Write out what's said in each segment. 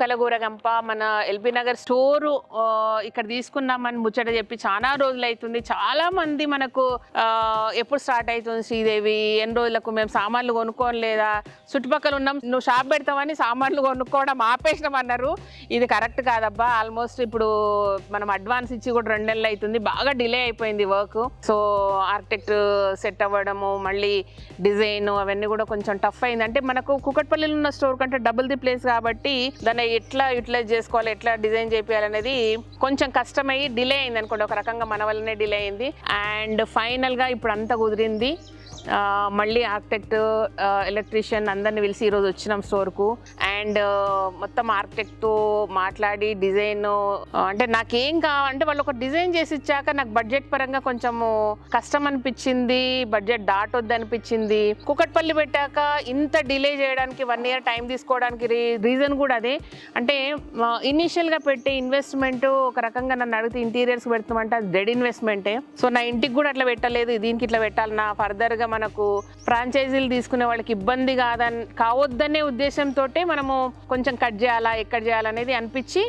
కలగూరగంప మన LB Nagar store ఇక్కడ తీసుకున్నామని ముచ్చట చెప్పి చాలా రోజులు అవుతుంది. చాలా మంది మనకు ఎప్పుడు స్టార్ట్ అవుతుంది శ్రీదేవి, ఎన్ని రోజులకు మేము సామాన్లు కొనుక్కోలేదా, చుట్టుపక్కల ఉన్నాం, నువ్వు షాప్ పెడతామని సామాన్లు కొనుక్కోవడం ఆపేసినాం అన్నారు. ఇది కరెక్ట్ కాదబ్బా. ఆల్మోస్ట్ ఇప్పుడు మనం అడ్వాన్స్ ఇచ్చి కూడా 2 నెలలు అవుతుంది. బాగా డిలే అయిపోయింది వర్క్. సో ఆర్కిటెక్ట్ సెట్ అవ్వడము, మళ్ళీ డిజైన్ అవన్నీ కూడా కొంచెం టఫ్ అయింది. అంటే మనకు కూకట్పల్లిలో ఉన్న స్టోర్ కంటే డబుల్ ది ప్లేస్ కాబట్టి దాన్ని ఎట్లా యూటిలైజ్ చేసుకోవాలి, ఎట్లా డిజైన్ చేయాలనేది కొంచెం కష్టమయ్యి డిలే అయింది అనుకోండి. ఒక రకంగా మన వల్లనే డిలే అయింది. అండ్ ఫైనల్గా ఇప్పుడు అంతా కుదిరింది. మళ్ళీ ఆర్కిటెక్ట్, ఎలక్ట్రీషియన్ అందరిని పిలిచి ఈరోజు వచ్చినాం స్టోర్కు. అండ్ మొత్తం ఆర్కిటెక్ట్తో మాట్లాడి డిజైన్ అంటే నాకేం కావాలంటే వాళ్ళు ఒక డిజైన్ చేసి ఇచ్చాక నాకు బడ్జెట్ పరంగా కొంచెము కష్టం అనిపించింది, బడ్జెట్ దాటొద్దు అనిపించింది. కూకట్పల్లి పెట్టాక ఇంత డిలే చేయడానికి 1 year టైం తీసుకోవడానికి రీజన్ కూడా అదే. అంటే ఇనీషియల్గా పెట్టే ఇన్వెస్ట్మెంట్ ఒక రకంగా నన్ను అడిగితే ఇంటీరియర్స్ పెడతామంటే అది డెడ్ ఇన్వెస్ట్మెంటే. సో నా ఇంటికి కూడా అట్లా పెట్టలేదు, దీనికి ఇట్లా పెట్టాలన్నా ఫర్దర్గా మనకు ఫ్రాంచైజీలు తీసుకునే వాళ్ళకి ఇబ్బంది కావద్దనే ఉద్దేశంతో మనము కొంచెం కట్ చేయాలా, ఎక్కడ చేయాలనేది అనిపించి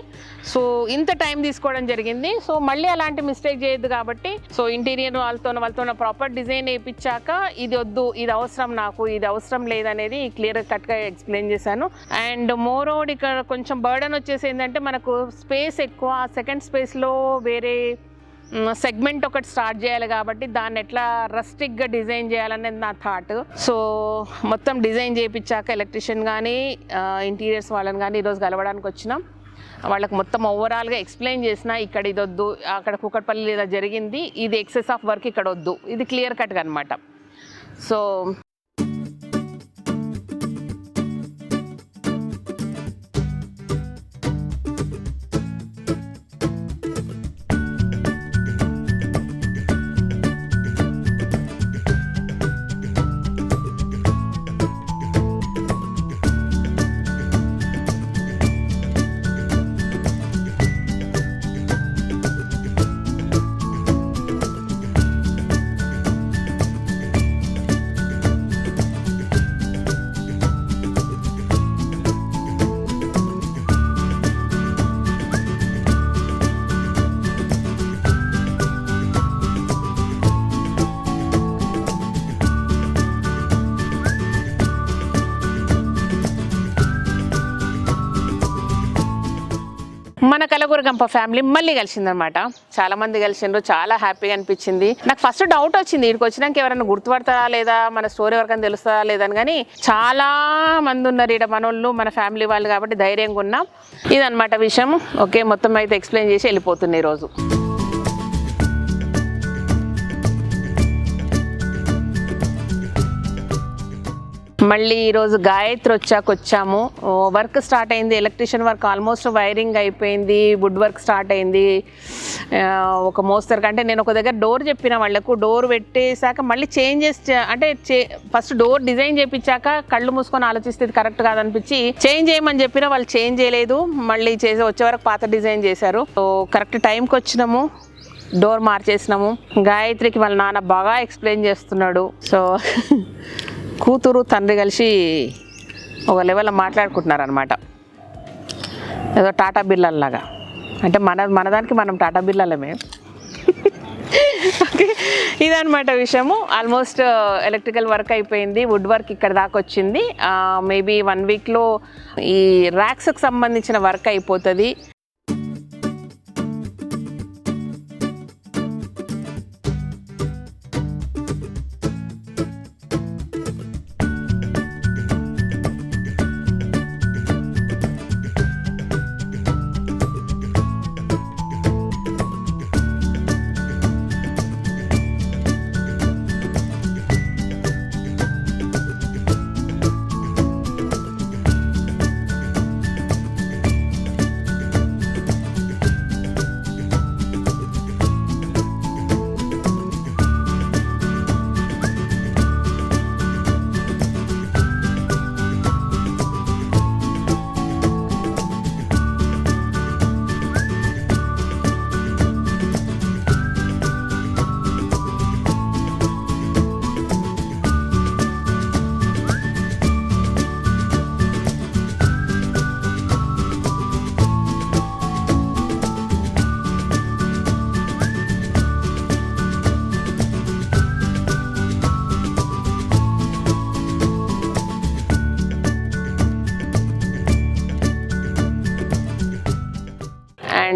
సో ఇంత టైం తీసుకోవడం జరిగింది. సో మళ్ళీ అలాంటి మిస్టేక్ చేయొద్దు కాబట్టి సో ఇంటీరియర్ వాళ్ళతో ప్రాపర్ డిజైన్ వేయించాక ఇది వద్దు, ఇది అవసరం, నాకు ఇది అవసరం లేదనేది క్లియర్ కట్గా ఎక్స్ప్లెయిన్ చేశాను. అండ్ మోర్ ఓవర్ ఇక్కడ కొంచెం బర్డన్ వచ్చేసి ఏంటంటే మనకు స్పేస్ ఎక్కువ, సెకండ్ స్పేస్లో వేరే సెగ్మెంట్ ఒకటి స్టార్ట్ చేయాలి కాబట్టి దాన్ని ఎట్లా రస్టిక్గా డిజైన్ చేయాలనేది నా థాట్. సో మొత్తం డిజైన్ చేయించాక ఎలక్ట్రీషియన్ కానీ ఇంటీరియర్స్ వాళ్ళని కానీ ఈరోజు కలవడానికి వచ్చినాం. వాళ్ళకి మొత్తం ఓవరాల్గా ఎక్స్ప్లెయిన్ చేసిన, ఇక్కడ ఇది వద్దు, అక్కడ కూకట్పల్లి లేదా జరిగింది, ఇది ఎక్సెస్ ఆఫ్ వర్క్ ఇక్కడ వద్దు, ఇది క్లియర్ కట్గా అనమాట. సో మన కలగూరగంప ఫ్యామిలీ మళ్ళీ కలిసిందనమాట. చాలా మంది కలిసిండ్రు, చాలా హ్యాపీగా అనిపించింది. నాకు ఫస్ట్ డౌట్ వచ్చింది, ఇక్కడికి వచ్చినాక ఎవరైనా గుర్తుపడతారా లేదా, మన స్టోరీ ఎవరికైనా తెలుస్తుందా లేదని. కానీ చాలా మంది ఉన్నారు ఇక్కడ మనోళ్ళు, మన ఫ్యామిలీ వాళ్ళు కాబట్టి ధైర్యంగా ఉన్నాం. ఇదనమాట విషయం. ఓకే, మొత్తం అయితే ఎక్స్ప్లెయిన్ చేసి వెళ్ళిపోతుంది ఈరోజు. మళ్ళీ ఈరోజు గాయత్రి వచ్చాము. వర్క్ స్టార్ట్ అయింది, ఎలక్ట్రీషియన్ వర్క్ ఆల్మోస్ట్ వైరింగ్ అయిపోయింది, వుడ్ వర్క్ స్టార్ట్ అయింది. ఒక మోస్తరు కంటే నేను ఒక దగ్గర డోర్ చెప్పిన వాళ్ళకు, డోర్ పెట్టేశాక మళ్ళీ చేంజెస్ అంటే ఫస్ట్ డోర్ డిజైన్ చేయించాక కళ్ళు మూసుకొని ఆలోచిస్తే ఇది కరెక్ట్ కాదనిపించి చేంజ్ చేయమని చెప్పిన, వాళ్ళు చేంజ్ చేయలేదు. మళ్ళీ వచ్చే వరకు పాత డిజైన్ చేశారు. సో కరెక్ట్ టైంకి వచ్చినాము, డోర్ మార్చేసినాము. గాయత్రికి వాళ్ళ నాన్న బాగా ఎక్స్ప్లెయిన్ చేస్తున్నాడు. సో కూతురు తండ్రి కలిసి ఒక లెవెల్లో మాట్లాడుకుంటున్నారు అనమాట, ఏదో టాటా బిర్లాలాగా. అంటే మనదానికి మనం టాటా బిర్లాలమే. ఓకే, ఇదనమాట విషయము. ఆల్మోస్ట్ ఎలక్ట్రికల్ వర్క్ అయిపోయింది, వుడ్ వర్క్ ఇక్కడ దాకా వచ్చింది. మేబీ 1 weekలో ఈ ర్యాక్స్కి సంబంధించిన వర్క్ అయిపోతుంది.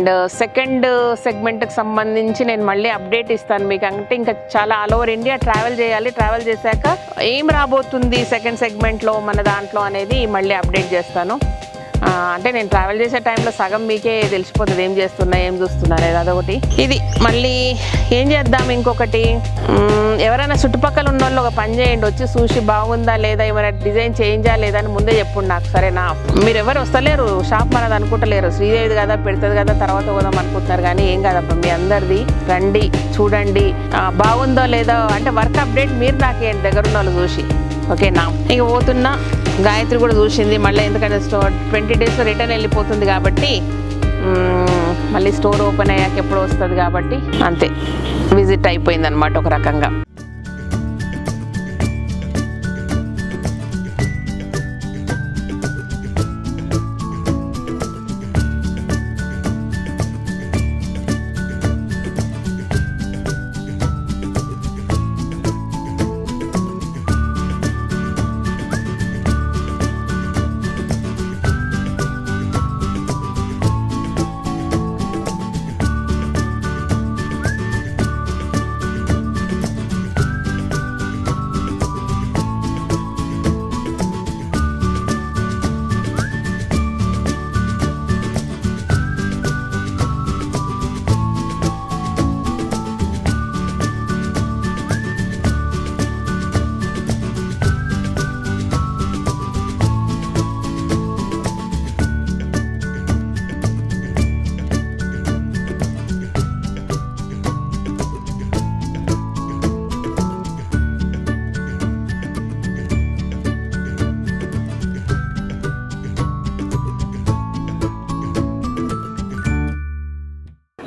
అండ్ సెకండ్ సెగ్మెంట్కి సంబంధించి నేను మళ్ళీ అప్డేట్ ఇస్తాను మీకు. అంటే ఇంకా చాలా ఆల్ ఓవర్ ఇండియా ట్రావెల్ చేయాలి. ట్రావెల్ చేశాక ఏం రాబోతుంది సెకండ్ సెగ్మెంట్లో మన దాంట్లో అనేది మళ్ళీ అప్డేట్ చేస్తాను. అంటే నేను ట్రావెల్ చేసే టైంలో సగం మీకే తెలిసిపోతుంది ఏం చేస్తున్నా ఏం చూస్తున్నా అనేది. అదొకటి. ఇది మళ్ళీ ఏం చేద్దాం, ఇంకొకటి ఎవరైనా చుట్టుపక్కల ఉన్న వాళ్ళు ఒక పని చేయండి, వచ్చి చూసి బాగుందా లేదా, ఏమైనా డిజైన్ చేంజా లేదా అని ముందే చెప్పుండి నాకు, సరేనా? మీరు ఎవరు వస్తలేరు, షాప్ మనది అనుకుంటలేరు, శ్రీదేవిది కదా పెడుతుంది కదా తర్వాత పోదాం అనుకుంటున్నారు, కానీ ఏం కాదబ్బా, మీ అందరిది రండి చూడండి, బాగుందో లేదో అంటే వర్క్ అప్డేట్ మీరు నాకేంటి దగ్గర ఉన్న వాళ్ళు చూసి, ఓకేనా? ఇక పోతున్నా. గాయత్రి కూడా చూసింది మళ్ళీ, ఎందుకంటే 20 డేస్లో రిటర్న్ వెళ్ళిపోతుంది కాబట్టి మళ్ళీ స్టోర్ ఓపెన్ అయ్యాక ఎప్పుడు వస్తుంది కాబట్టి అంతే, విజిట్ అయిపోయింది అనమాట ఒక రకంగా.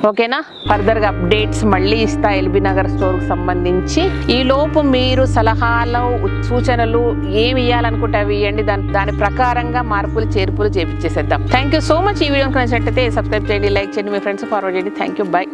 ఓకేనా? ఫర్దర్గా అప్డేట్స్ మళ్ళీ ఇస్తా ఎల్బీ నగర్ స్టోర్కి సంబంధించి. ఈ లోపు మీరు సలహాలు సూచనలు ఏమి ఇవ్వాలనుకుంటే అవి ఇవ్వండి, దాని ప్రకారంగా మార్పులు చేర్పులు చేపించేసేద్దాం. Thank you so much. ఈ వీడియో నచ్చినట్టయితే సబ్స్క్రైబ్ చేయండి, లైక్ చేయండి, మీ ఫ్రెండ్స్ ఫార్వర్డ్ చేయండి. Thank you, by.